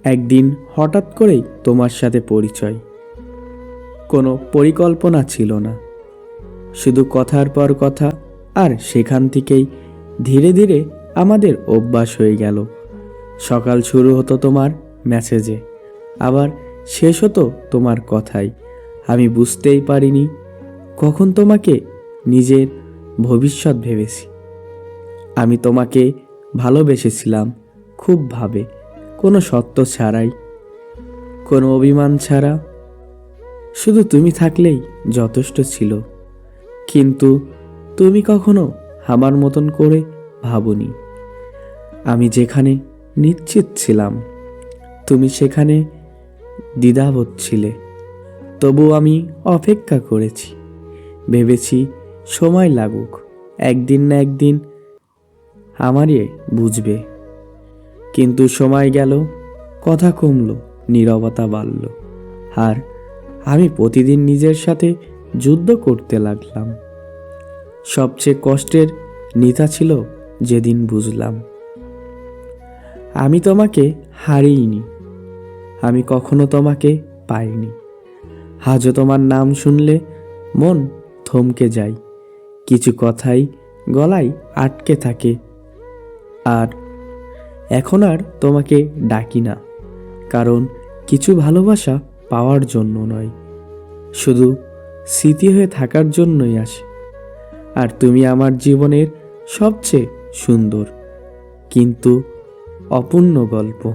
একদিন হঠাৎ করেই তোমার সাথে পরিচয়। কোনো পরিকল্পনা ছিল না, শুধু কথার পর কথা। আর সেখান থেকেই ধীরে ধীরে আমাদের অভ্যাস হয়ে গেল। সকাল শুরু হতো তোমার মেসেজে, আবার শেষ হতো তোমার কথায়। আমি বুঝতেই পারিনি কখন তোমাকে নিজের ভবিষ্যৎ ভেবেছি। আমি তোমাকে ভালোবেসেছিলাম খুব ভাবে, কোনো সত্য ছাড়াই, কোনো অভিমান ছাড়া। শুধু তুমি থাকলেই যথেষ্ট ছিল। কিন্তু তুমি কখনো আমার মতন করে ভাবনি। আমি যেখানে নিশ্চিত ছিলাম, তুমি সেখানে দ্বিধাবোধ ছিলে। তবু আমি অপেক্ষা করেছি, ভেবেছি সময় লাগুক, একদিন না একদিন আমারই বুঝবে। কিন্তু সময় গেল, কথা কমলো, নীরবতা বাড়ল। আর আমি প্রতিদিন নিজের সাথে যুদ্ধ করতে লাগলাম। সবচেয়ে কষ্টের নিতা ছিল যেদিন বুঝলাম আমি তোমাকে হারিইনি, আমি কখনো তোমাকে পাইনি। আজও তোমার নাম শুনলে মন থমকে যায়, কিছু কথাই গলায় আটকে থাকে। আর এখন আর তোমাকে ডাকি না, কারণ কিছু ভালোবাসা পাওয়ার জন্য নয়, শুধু স্মৃতি হয়ে থাকার জন্যই আসে। আর তুমি আমার জীবনের সবচেয়ে সুন্দর কিন্তু অপূর্ণ গল্প।